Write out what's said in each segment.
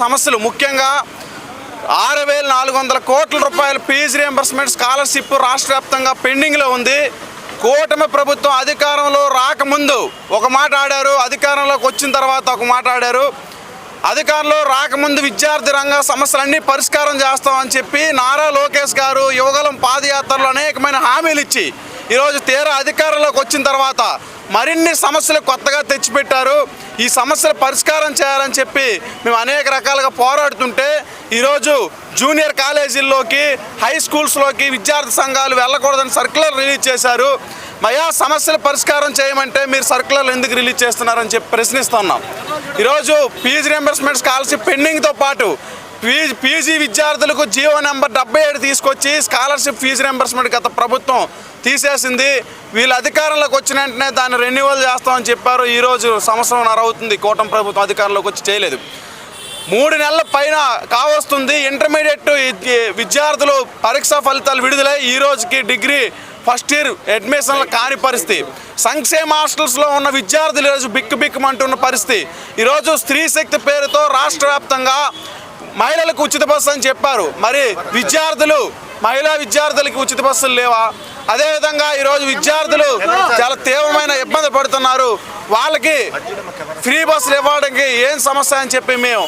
సమస్యలు ముఖ్యంగా 6,400 కోట్ల రూపాయల ఫీజు రియంబర్స్మెంట్ స్కాలర్షిప్ రాష్ట్ర వ్యాప్తంగా పెండింగ్లో ఉంది. కూటమి ప్రభుత్వం అధికారంలో రాకముందు ఒక మాట ఆడారు, అధికారంలోకి వచ్చిన తర్వాత ఒక మాట ఆడారు. అధికారంలో రాకముందు విద్యార్థి రంగ సమస్యలన్నీ పరిష్కారం చేస్తామని చెప్పి నారా లోకేష్ గారు యువగలం పాదయాత్రలో అనేకమైన హామీలు ఇచ్చి ఈరోజు తీరా అధికారంలోకి వచ్చిన తర్వాత మరిన్ని సమస్యలు కొత్తగా తెచ్చిపెట్టారు. ఈ సమస్యలు పరిష్కారం చేయాలని చెప్పి మేము అనేక రకాలుగా పోరాడుతుంటే ఈరోజు జూనియర్ కాలేజీల్లోకి హై స్కూల్స్లోకి విద్యార్థి సంఘాలు వెళ్ళకూడదని సర్క్యులర్ రిలీజ్ చేశారు. మయా సమస్యలు పరిష్కారం చేయమంటే మీరు సర్క్యులర్లు ఎందుకు రిలీజ్ చేస్తున్నారని చెప్పి ప్రశ్నిస్తున్నాం. ఈరోజు ఫీజు రియంబర్స్మెంట్ స్కాలర్షిప్ పెండింగ్తో పాటు పీజీ విద్యార్థులకు జీవో నెంబర్ 77 తీసుకొచ్చి స్కాలర్షిప్ ఫీజు రియంబర్స్మెంట్ గత ప్రభుత్వం తీసేసింది. వీళ్ళు అధికారంలోకి వచ్చిన వెంటనే దాన్ని రెన్యువల్ చేస్తామని చెప్పారు. ఈరోజు సంవత్సరంన్నర అవుతుంది కూటమి ప్రభుత్వం అధికారంలోకి వచ్చి చేయలేదు. 3 నెలల పైన కావస్తుంది. ఇంటర్మీడియట్ విద్యార్థులు పరీక్షా ఫలితాలు విడుదలై ఈ రోజుకి డిగ్రీ ఫస్ట్ ఇయర్ అడ్మిషన్లు కాని పరిస్థితి. సంక్షేమ హాస్టల్స్లో ఉన్న విద్యార్థులు ఈరోజు బిక్కుబిక్కుమంటున్న పరిస్థితి. ఈరోజు స్త్రీ శక్తి పేరుతో రాష్ట్ర వ్యాప్తంగా మహిళలకు ఉచిత బస్సు అని చెప్పారు. మరి మహిళా విద్యార్థులకి ఉచిత బస్సులు లేవా? అదేవిధంగా ఈరోజు విద్యార్థులు చాలా తీవ్రమైన ఇబ్బంది పడుతున్నారు. వాళ్ళకి ఫ్రీ బస్సులు ఇవ్వడానికి ఏం సమస్య అని చెప్పి మేము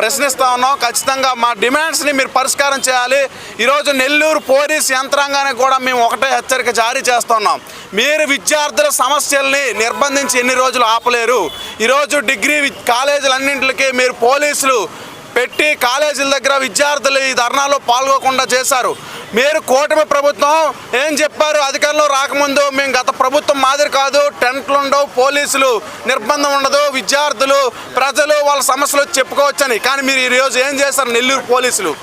ప్రశ్నిస్తూ ఉన్నాం. ఖచ్చితంగా మా డిమాండ్స్ని మీరు పరిష్కారం చేయాలి. ఈరోజు నెల్లూరు పోలీస్ యంత్రాంగానికి కూడా మేము ఒకటే హెచ్చరిక జారీ చేస్తున్నాం. మీరు విద్యార్థుల సమస్యల్ని నిర్బంధించి ఎన్ని రోజులు ఆపలేరు. ఈరోజు డిగ్రీ కాలేజీలన్నింటికి మీరు పోలీసులు పెట్టి కాలేజీల దగ్గర విద్యార్థులు ఈ ధర్నాలో పాల్గొకుండా చేశారు. మీరు కూటమి ప్రభుత్వం ఏం చెప్పారు? అధికారంలో రాకముందు మేము గత ప్రభుత్వం మాదిరి కాదు, టెంట్లు ఉండవు, పోలీసులు నిర్బంధం ఉండదు, విద్యార్థులు ప్రజలు వాళ్ళ సమస్యలు చెప్పుకోవచ్చని. కానీ మీరు ఈరోజు ఏం చేశారు? నెల్లూరు పోలీసులు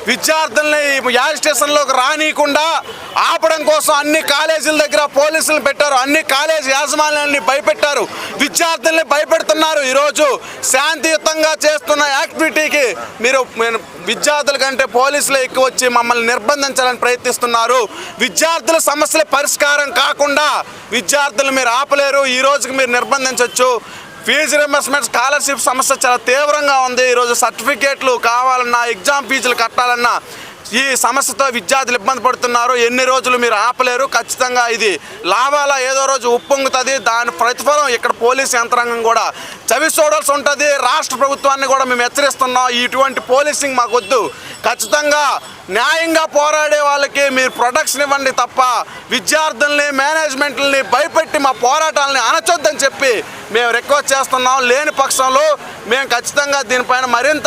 విద్యార్థుల్ని యాజ్ స్టేషన్లోకి రానియకుండా ఆపడం కోసం అన్ని కాలేజీల దగ్గర పోలీసులు పెట్టారు. అన్ని కాలేజీ యాజమాన్యాన్ని భయపెట్టారు, విద్యార్థుల్ని భయపెడుతున్నారు. ఈరోజు శాంతియుతంగా చేస్తున్న యాక్టివిటీకి మీరు విద్యార్థుల కంటే పోలీసులు ఎక్కువ వచ్చి మమ్మల్ని నిర్బంధించాలని ప్రయత్నిస్తున్నారు. విద్యార్థుల సమస్యల పరిష్కారం కాకుండా విద్యార్థులు మీరు ఆపలేరు. ఈ రోజుకి మీరు నిర్బంధించవచ్చు. ఫీజు రియంబర్స్మెంట్ స్కాలర్షిప్ సమస్య చాలా తీవ్రంగా ఉంది. ఈరోజు సర్టిఫికేట్లు కావాలన్నా, ఎగ్జామ్ ఫీజులు కట్టాలన్నా ఈ సమస్యతో విద్యార్థులు ఇబ్బంది పడుతున్నారు. ఎన్ని రోజులు మీరు ఆపలేరు. ఖచ్చితంగా ఇది లాభాల ఏదో రోజు ఉప్పొంగుతుంది. దాని ప్రతిఫలం ఇక్కడ పోలీస్ యంత్రాంగం కూడా చవి చూడాల్సి ఉంటుంది. రాష్ట్ర ప్రభుత్వాన్ని కూడా మేము హెచ్చరిస్తున్నాం, ఇటువంటి పోలీసింగ్ మాకు వద్దు. ఖచ్చితంగా న్యాయంగా పోరాడే వాళ్ళకి మీరు ప్రొటెక్షన్ ఇవ్వండి తప్ప విద్యార్థుల్ని మేనేజ్మెంట్ని భయపెట్టి మా పోరాటాలని అణచొద్దని చెప్పి మేము రిక్వెస్ట్ చేస్తున్నాం. లేని పక్షంలో మేము ఖచ్చితంగా దీనిపైన మరింత